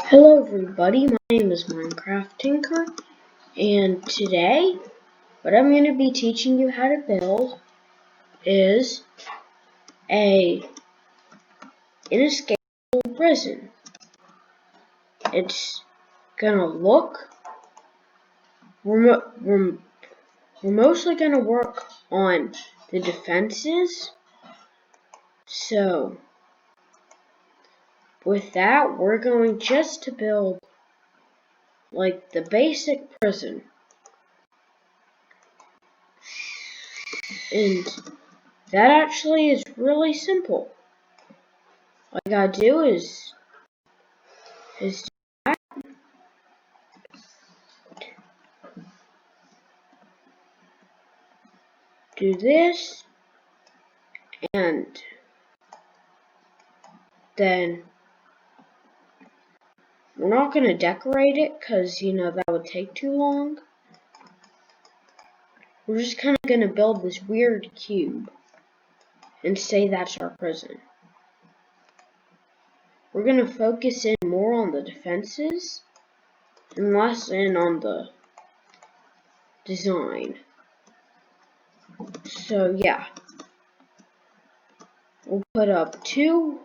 Hello everybody, my name is Minecraft Tinker, and today what I'm going to be teaching you how to build is an inescapable prison. It's going to look, we're mostly going to work on the defenses, so with that we're going just to build like the basic prison. And that actually is really simple. All I gotta do is do this, and then we're not gonna decorate it because that would take too long. We're just kind of gonna build this weird cube and say that's our prison. We're gonna focus in more on the defenses and less in on the design. So yeah, we'll put up two.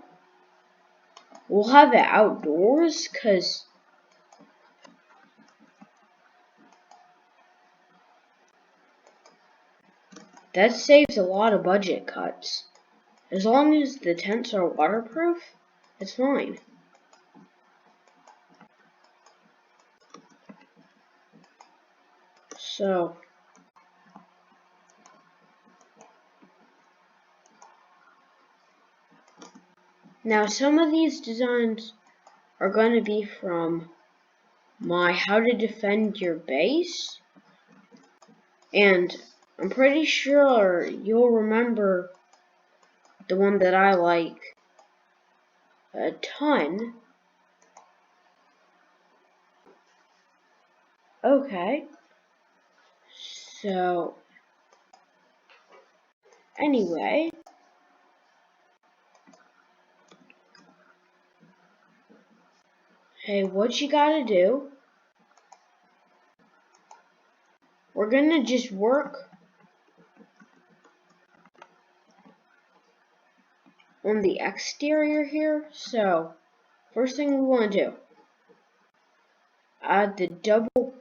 We'll have it outdoors because that saves a lot of budget cuts. As long as the tents are waterproof, it's fine. So now some of these designs are going to be from my How to Defend Your Base, and I'm pretty sure you'll remember the one that I like a ton. Okay, so anyway, hey, what you gotta do, we're gonna just work on the exterior here. So first thing we want to do, add the double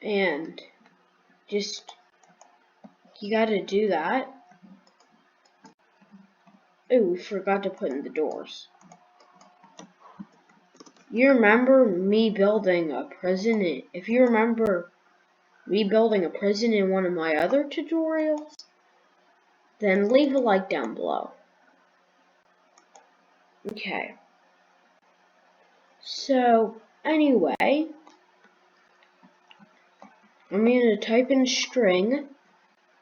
and just you gotta do that. Oh, we forgot to put in the doors. You remember me building a prison? If you remember me building a prison in one of my other tutorials, then leave a like down below. Okay. So, anyway, I'm going to type in string,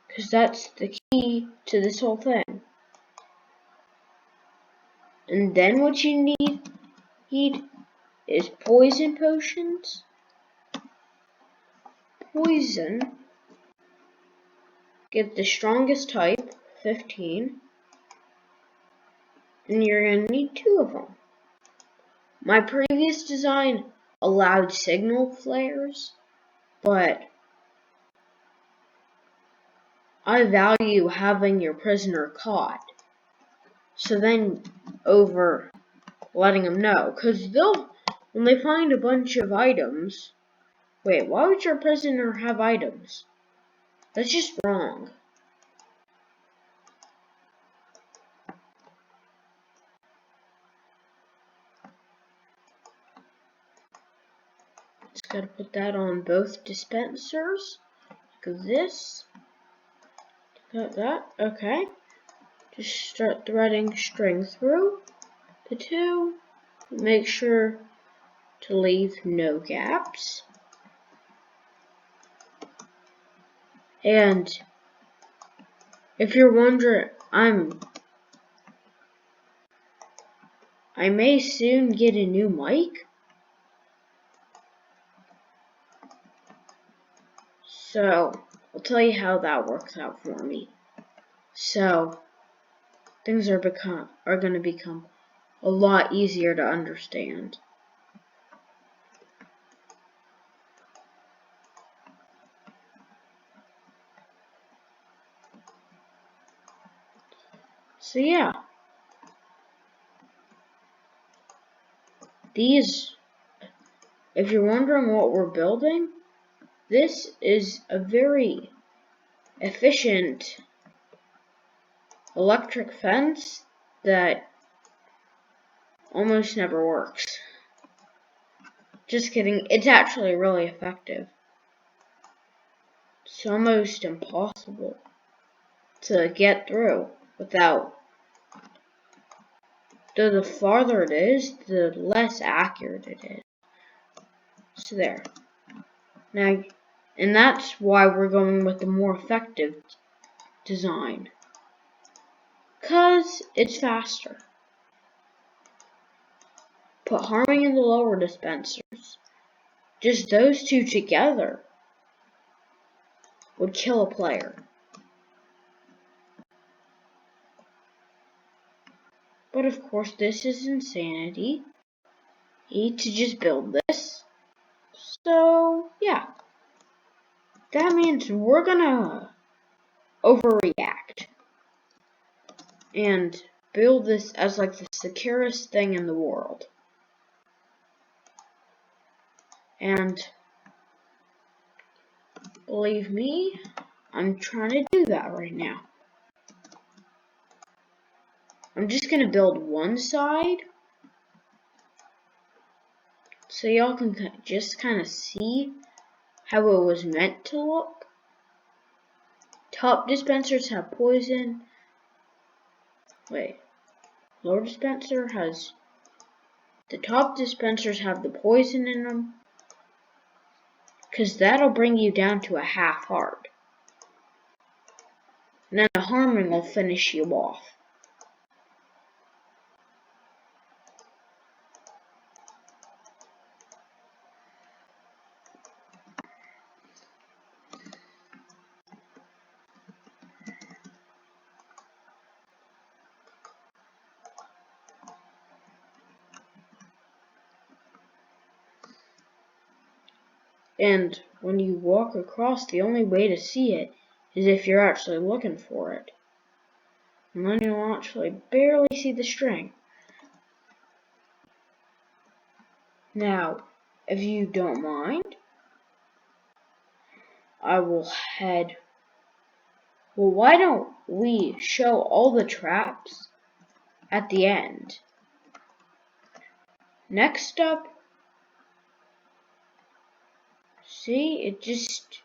because that's the key to this whole thing. And then what you need is poison potions. Poison. Get the strongest type, 15. And you're going to need 2 of them. My previous design allowed signal flares, but I value having your prisoner caught. So then, over letting them know, because when they find a bunch of items, wait, why would your prisoner have items? That's just wrong. Just gotta put that on both dispensers. Like this. Got that. Okay. Just start threading string through the 2. Make sure to leave no gaps. And if you're wondering, I may soon get a new mic. So I'll tell you how that works out for me. So things are going to become a lot easier to understand. So yeah, these, if you're wondering what we're building, this is a very efficient electric fence that almost never works. Just kidding, it's actually really effective. It's almost impossible to get through without. Though the farther it is, the less accurate it is. So there. Now, and that's why we're going with the more effective design. 'Cause it's faster. Put harming in the lower dispensers. Just those two together would kill a player. But of course, this is insanity. You need to just build this. So, yeah. That means we're gonna overreact and build this as like the securest thing in the world. And believe me, I'm trying to do that right now. I'm just gonna build one side so y'all can just kind of see how it was meant to look. Top dispensers have poison. Wait, lower dispenser has, the top dispensers have the poison in them, because that'll bring you down to a half heart. And then the harming will finish you off. And when you walk across, the only way to see it is if you're actually looking for it. And then you'll actually barely see the string. Now, if you don't mind, I will head. Well, why don't we show all the traps at the end? Next up, see, it just.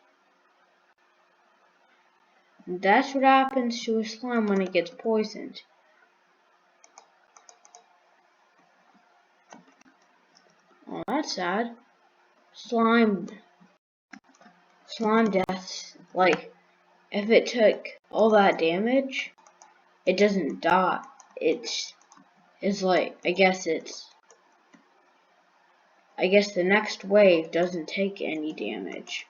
That's what happens to a slime when it gets poisoned. Oh, that's sad. Slime deaths. Like, if it took all that damage, it doesn't die. It's like, I guess the next wave doesn't take any damage.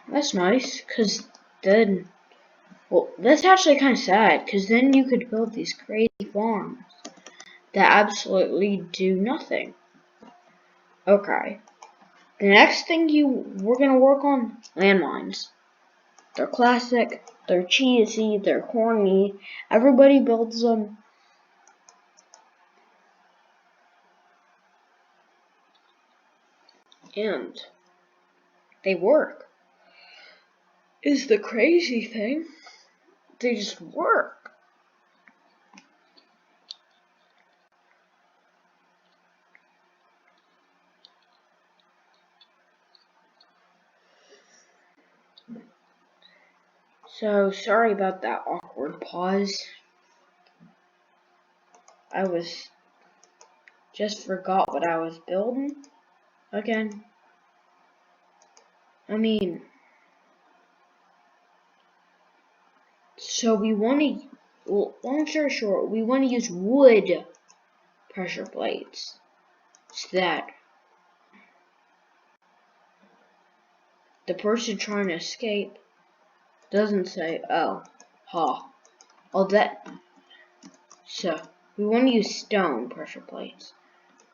That's nice, cause then, well, that's actually kind of sad, cause then you could build these crazy farms that absolutely do nothing. Okay. The next thing we're gonna work on, landmines. They're classic, they're cheesy, they're corny. Everybody builds them. And they work. Is the crazy thing. They just work. So, sorry about that awkward pause. I just forgot what I was building again. I mean, so we want to, well, long story short, we want to use wood pressure plates. So that the person trying to escape doesn't say, oh, ha, all that. So, we want to use stone pressure plates.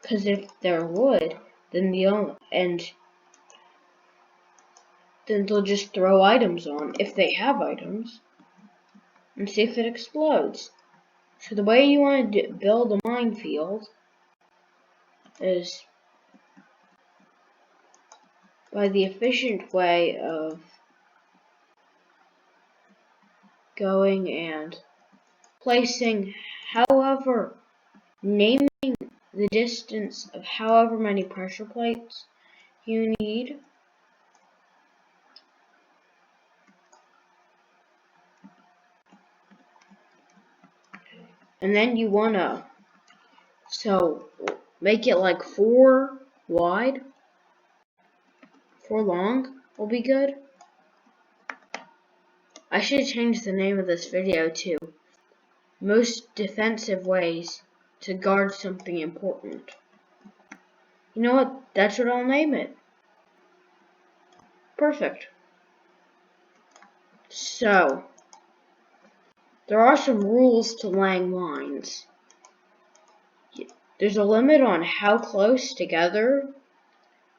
Because if they're wood, then then they'll just throw items on, if they have items, and see if it explodes. So the way you want to build a minefield is by the efficient way of going and placing naming the distance of however many pressure plates you need. And then you wanna, make it like 4 wide, 4 long will be good. I should change the name of this video to Most Defensive Ways to Guard Something Important. You know what? That's what I'll name it. Perfect. So, there are some rules to laying lines. There's a limit on how close together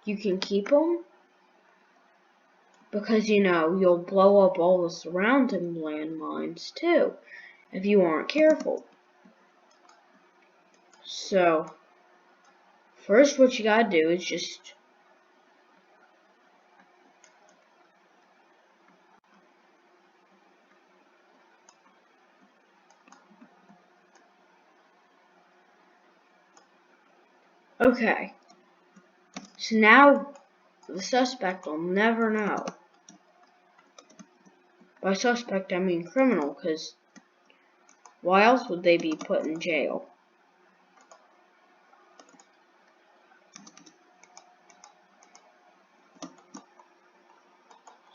you can keep them, because you'll blow up all the surrounding landmines too if you aren't careful. So, first what you gotta do is just okay. So now the suspect will never know. By suspect I mean criminal, because why else would they be put in jail?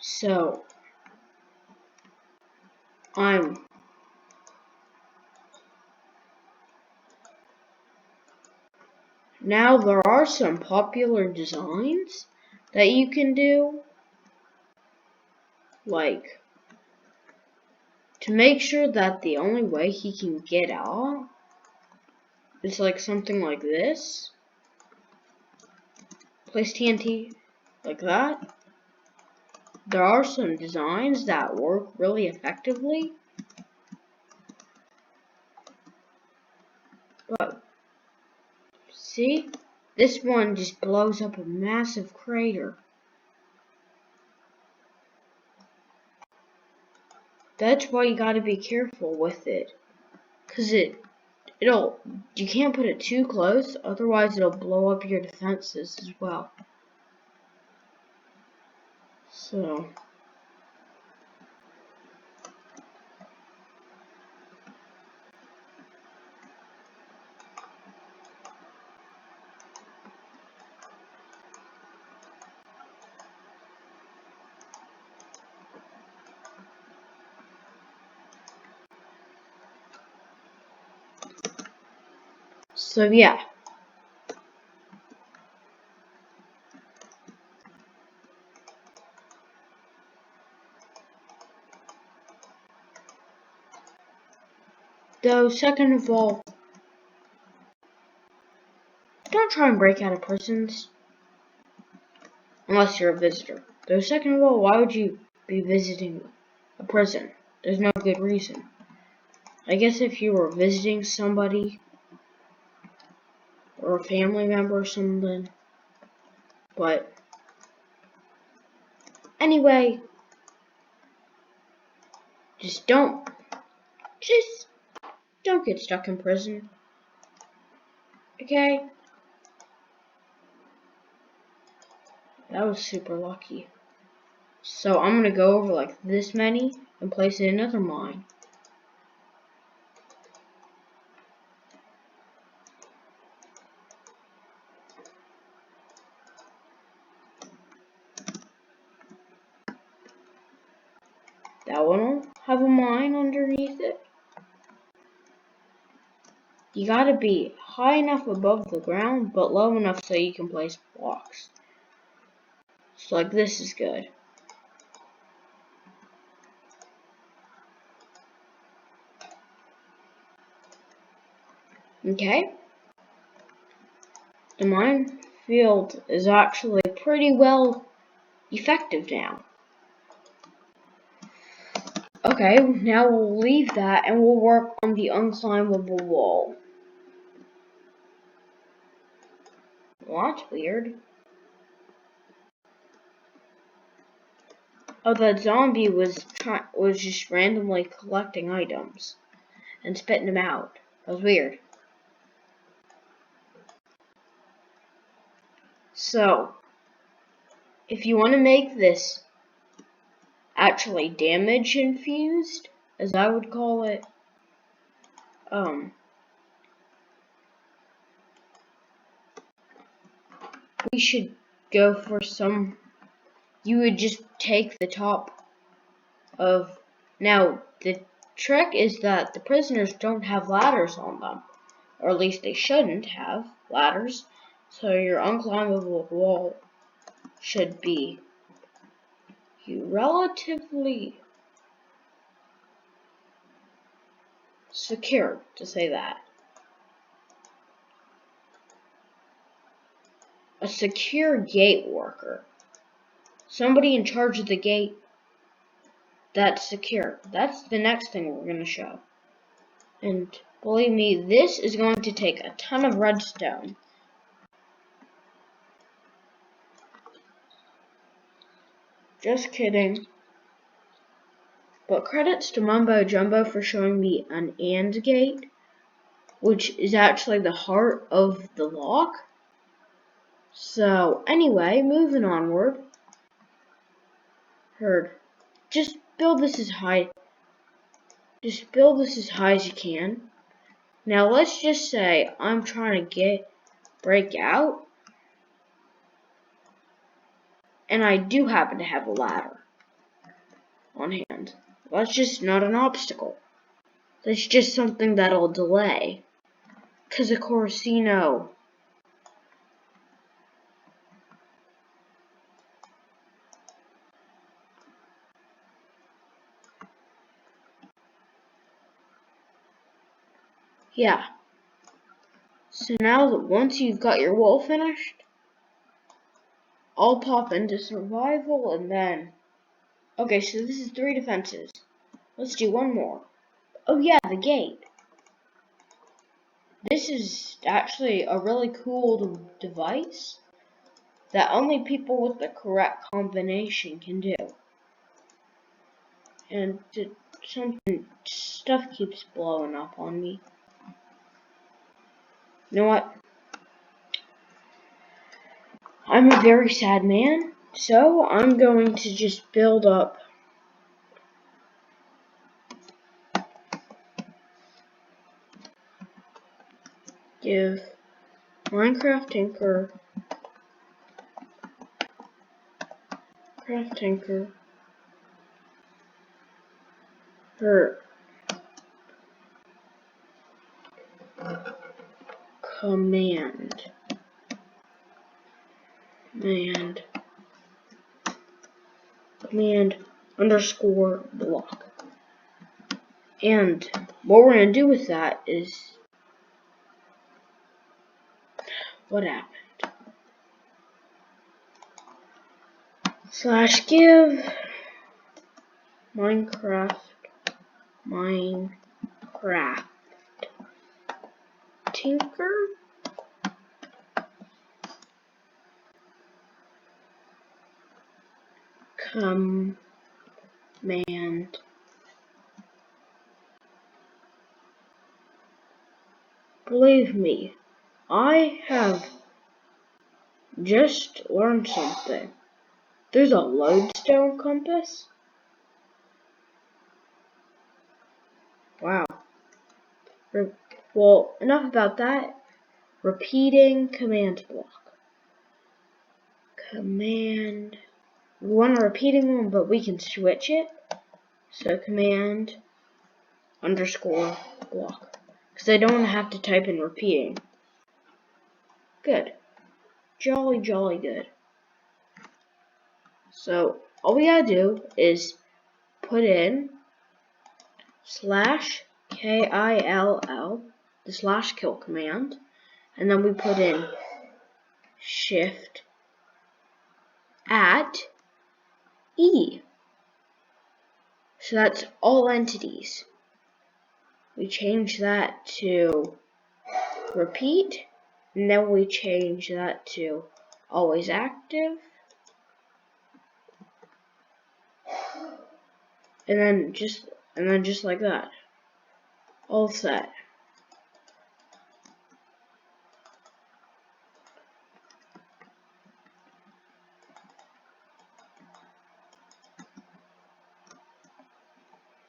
So, now there are some popular designs that you can do, like to make sure that the only way he can get out is like something like this. Place TNT like that. There are some designs that work really effectively, but see, this one just blows up a massive crater. That's why you gotta be careful with it, cause you can't put it too close, otherwise it'll blow up your defenses as well. So, yeah. Though, second of all, don't try and break out of prisons unless you're a visitor. Though, second of all, why would you be visiting a prison? There's no good reason. I guess if you were visiting somebody or a family member or something, but anyway, just don't get stuck in prison, okay? That was super lucky. So I'm gonna go over like this many and place in another mine. That one will have a mine underneath it. You gotta be high enough above the ground, but low enough so you can place blocks. So like this is good. Okay. The minefield is actually pretty well effective now. Okay, now we'll leave that and we'll work on the unclimbable wall. Well, that's weird. Oh, that zombie was just randomly collecting items and spitting them out. That was weird. So, if you want to make this actually damage infused, as I would call it, we should go for some. You would just take the top of. Now, the trick is that the prisoners don't have ladders on them, or at least they shouldn't have ladders. So your unclimbable wall should be relatively secure, to say that. A secure gate worker. Somebody in charge of the gate that's secure. That's the next thing we're going to show. And believe me, this is going to take a ton of redstone. Just kidding. But credits to Mumbo Jumbo for showing me an AND gate, which is actually the heart of the lock. So, anyway, moving onward. Just build this as high. Just build this as high as you can. Now, let's just say I'm trying to break out. And I do happen to have a ladder on hand. That's just not an obstacle. That's just something that'll delay. Because, of course, you know. Yeah. So now that once you've got your wall finished, I'll pop into survival and then. Okay, so this is 3 defenses. Let's do one more. Oh yeah, the gate. This is actually a really cool device that only people with the correct combination can do. And stuff keeps blowing up on me. You know what? I'm a very sad man, so I'm going to just build up give Minecraft Tinker her command underscore block. And what we're going to do with that is what happened. / give Minecraft Tinker command. Believe me, I have just learned something. There's a lodestone compass? Wow. Well, enough about that. Repeating command block. Command. We want a repeating one, but we can switch it. So command underscore block. Because I don't want to have to type in repeating. Good. Jolly, jolly good. So all we gotta do is put in /kill the /kill command, and then we put in shift at E. So that's all entities. We change that to repeat, and then we change that to always active, and then just like that, all set.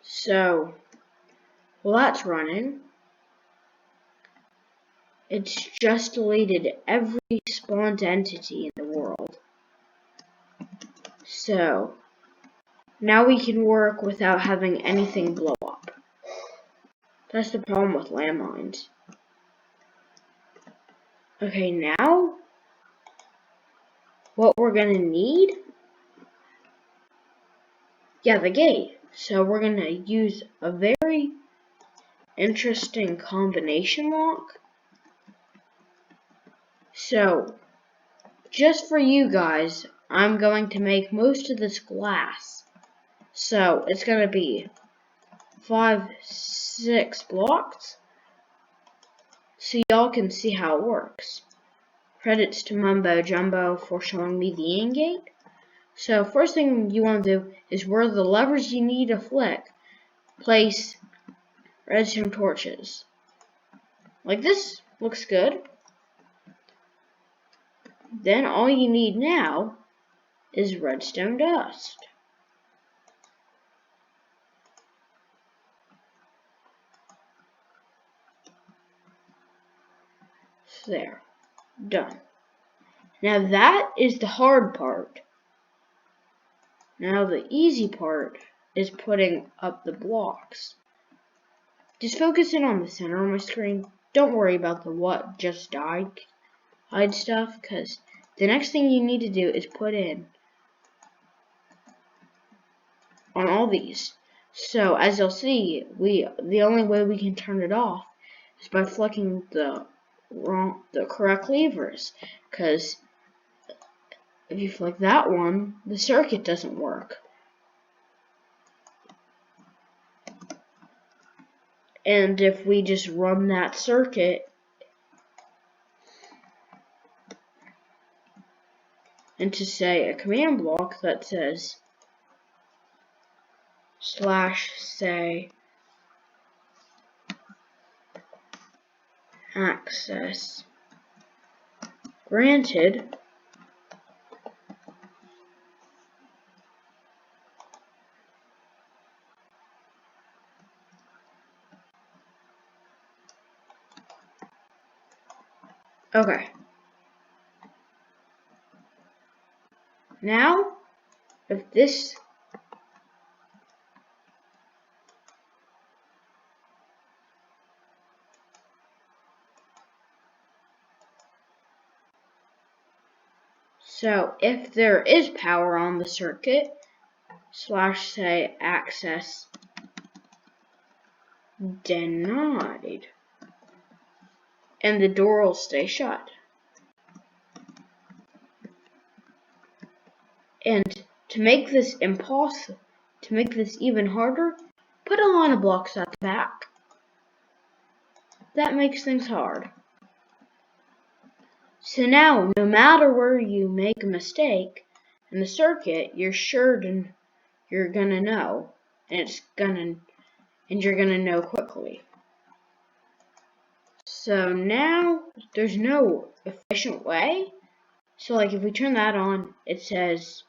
So while that's running, it's just deleted every spawned entity in the world. So now we can work without having anything blow up. That's the problem with landmines. Okay, now what we're gonna need, the gate. So we're gonna use a very interesting combination lock. So just for you guys, I'm going to make most of this glass. So it's gonna be 5-6 blocks, so y'all can see how it works. Credits to Mumbo Jumbo for showing me the in gate. So first thing you want to do is where the levers you need to flick, place redstone torches. Like this, looks good. Then all you need now is redstone dust. There, done. Now that is the hard part. Now the easy part is putting up the blocks. Just focus in on the center of my screen. Don't worry about the what just died hide stuff, because the next thing you need to do is put in on all these. So as you'll see, the only way we can turn it off is by flicking the correct levers, because if you flick that one, the circuit doesn't work. And if we just run that circuit into, say, a command block that says /say access granted, okay. Now, if this if there is power on the circuit, /say access denied, and the door will stay shut. And to make this impossible, to make this even harder, put a line of blocks at the back. That makes things hard. So now, no matter where you make a mistake in the circuit, you're gonna know, and you're gonna know quickly. So now there's no efficient way. So like if we turn that on, it says,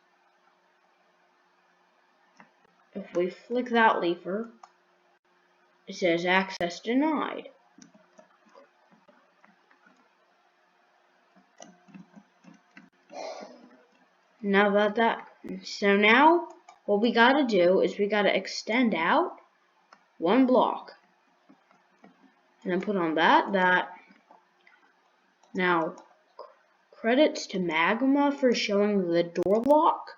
if we flick that lever, it says access denied. So now what we gotta do is we gotta extend out one block. And then put on that. Now, credits to Magma for showing the door lock.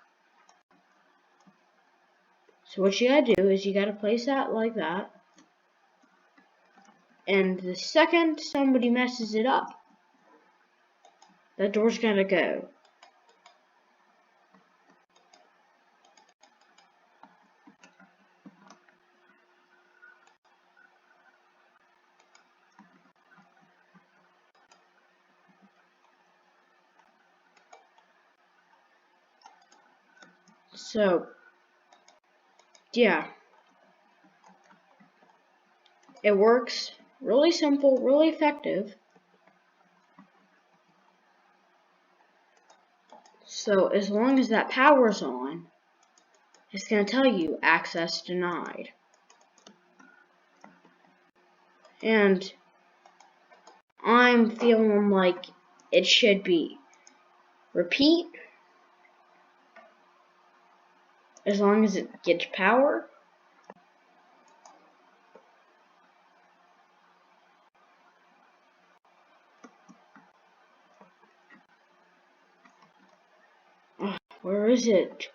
So what you gotta do is you gotta place that like that. And the second somebody messes it up, that door's gotta go. So, yeah. It works. Really simple, really effective. So, as long as that power's on, it's going to tell you access denied. And I'm feeling like it should be repeat as long as it gets power. Where is it?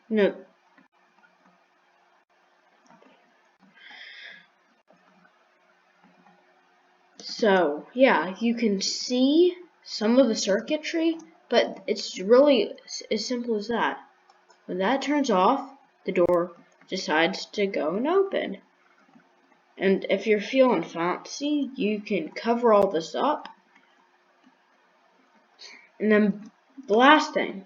No. So, yeah, you can see some of the circuitry, but it's really as simple as that. When that turns off, the door decides to go and open. And if you're feeling fancy, you can cover all this up. And then the last thing,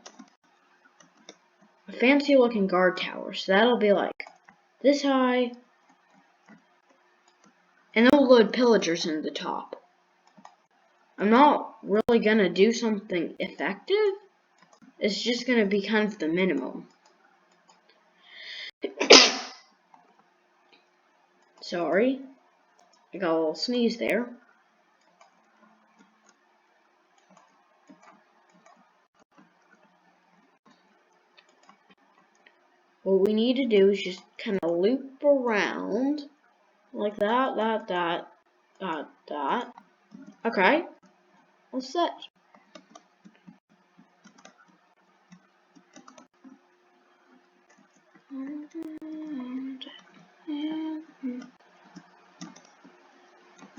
a fancy looking guard tower. So that'll be like this high. And it'll load pillagers in the top. I'm not really going to do something effective. It's just going to be kind of the minimum. Sorry. I got a little sneeze there. What we need to do is just kind of loop around like that. Okay. All set.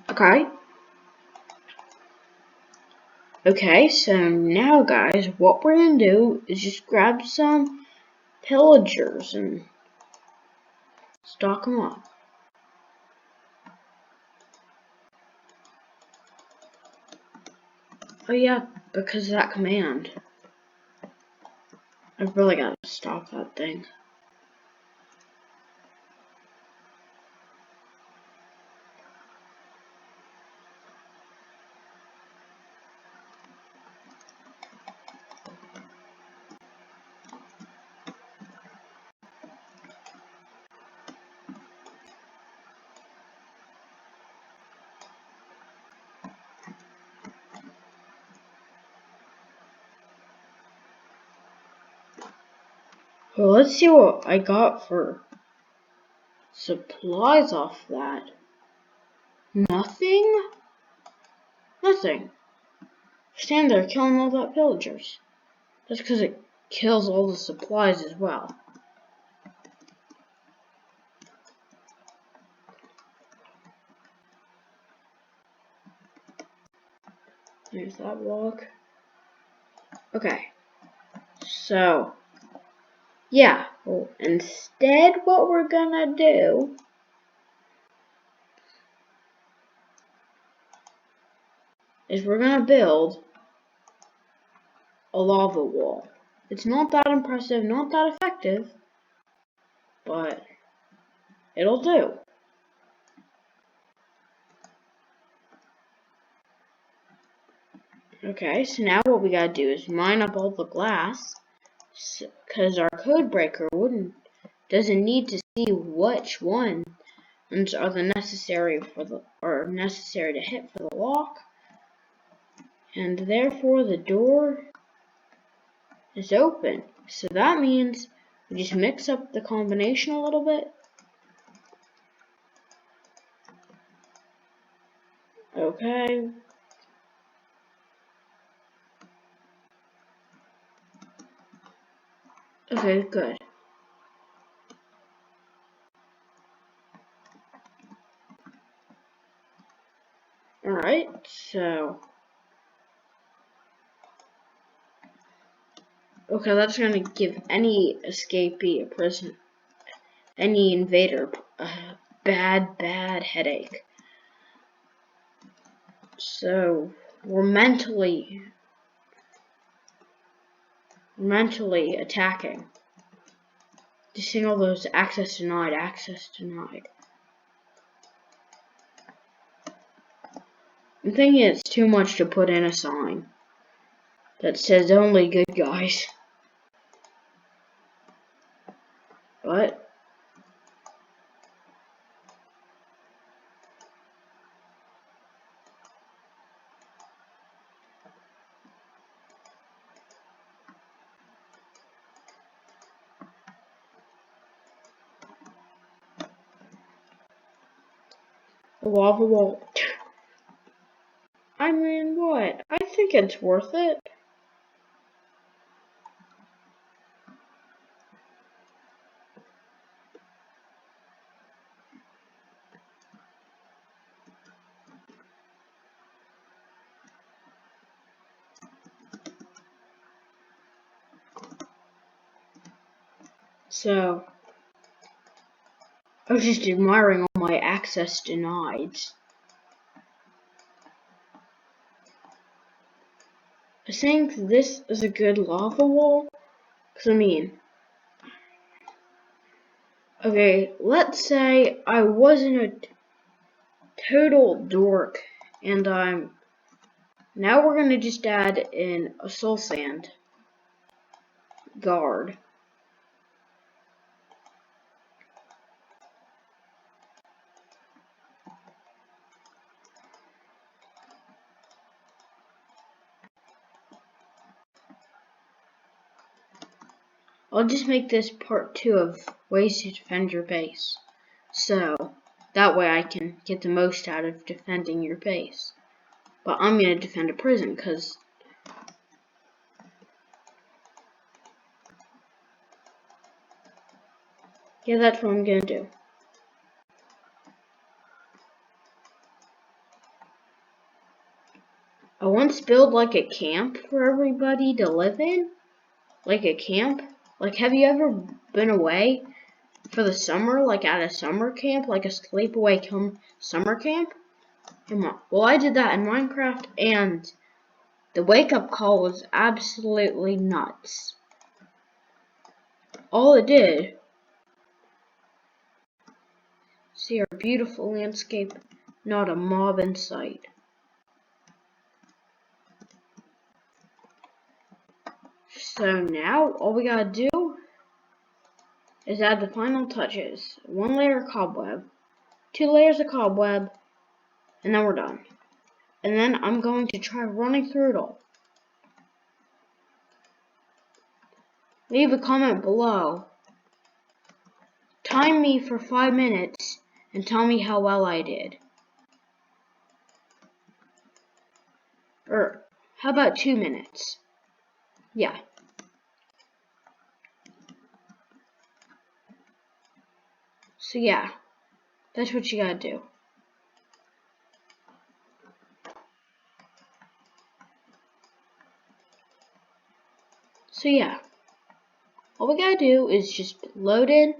Okay. Okay, so now guys, what we're gonna do is just grab some pillagers and stock them up. Oh yeah, because of that command. I've really gotta stop that thing. Well, let's see what I got for supplies off that. Nothing? Nothing. Stand there killing all that villagers. That's because it kills all the supplies as well. There's that block. Okay. So, yeah. Well, instead what we're gonna do is we're gonna build a lava wall. It's not that impressive, not that effective, but it'll do. Okay, so now what we gotta do is mine up all the glass, because our code breaker doesn't need to see which ones are the necessary to hit for the lock, and therefore the door is open. So that means we just mix up the combination a little bit. Okay. Okay, good. Alright, so... Okay, that's gonna give any escapee, a prison, any invader, a bad headache. So, we're mentally attacking. Just seeing all those access denied, access denied. I'm thinking it's too much to put in a sign that says only good guys. But the lava wall. I mean, what? I think it's worth it. So, I was just admiring all my access denied. I think this is a good lava wall. Cause I mean, okay, let's say I wasn't a total dork, and now we're gonna just add in a soul sand guard. I'll just make this part 2 of ways to defend your base. So, that way I can get the most out of defending your base. But I'm going to defend a prison, because... yeah, that's what I'm going to do. I once built like a camp for everybody to live in. Like a camp. Like, have you ever been away for the summer, like at a summer camp, like a sleepaway summer camp? Come on. Well, I did that in Minecraft, and the wake-up call was absolutely nuts. All it did, see our beautiful landscape, not a mob in sight. So now, all we gotta do is add the final touches. 1 layer of cobweb, 2 layers of cobweb, and then we're done. And then I'm going to try running through it all. Leave a comment below. Time me for 5 minutes and tell me how well I did. Or, how about 2 minutes? Yeah. So yeah, that's what you gotta do. So yeah, all we gotta do is just load in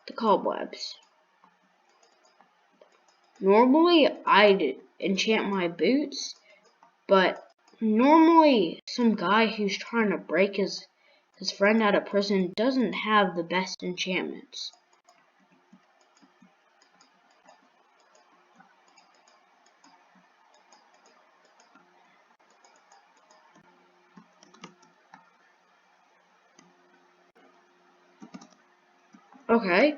the cobwebs. Normally, I'd enchant my boots, but normally some guy who's trying to break his friend out of prison doesn't have the best enchantments. Okay.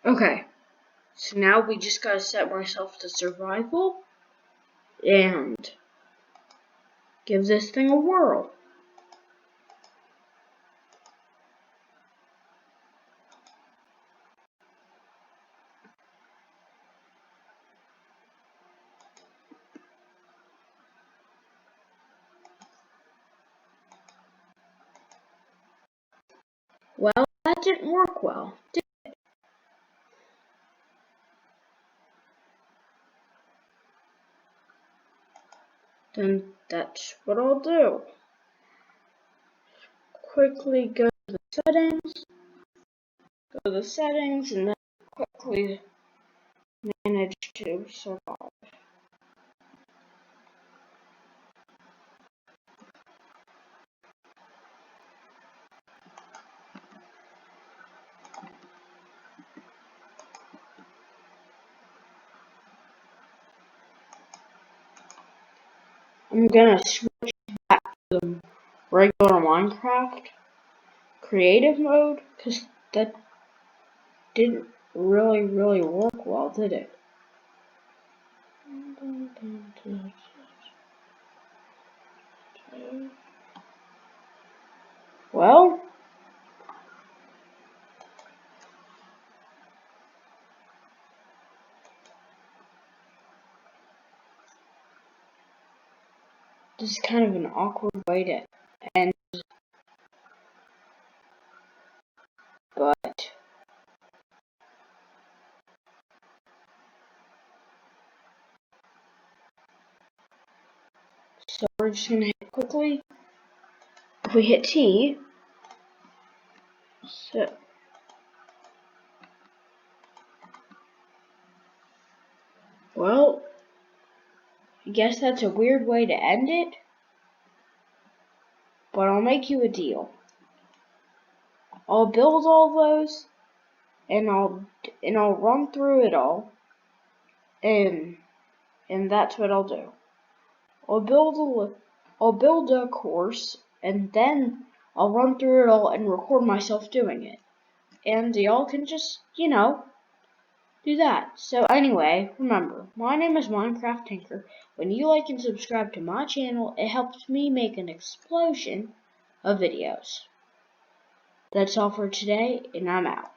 Okay. So now we just gotta set myself to survival and give this thing a whirl. Well, that didn't work well, did it? Then that's what I'll do. Quickly go to the settings, and then quickly manage to survive. I'm gonna switch back to the regular Minecraft creative mode, because that didn't really work well, did it? Well, this is kind of an awkward way to end, but so we're just gonna hit quickly. If we hit T, so well, I guess that's a weird way to end it, but I'll make you a deal. I'll build all those, and I'll run through it all, and that's what I'll do. I'll build a course, and then I'll run through it all and record myself doing it, and y'all can just do that. So anyway, remember, my name is Minecraft Tinker. When you like and subscribe to my channel, it helps me make an explosion of videos. That's all for today, and I'm out.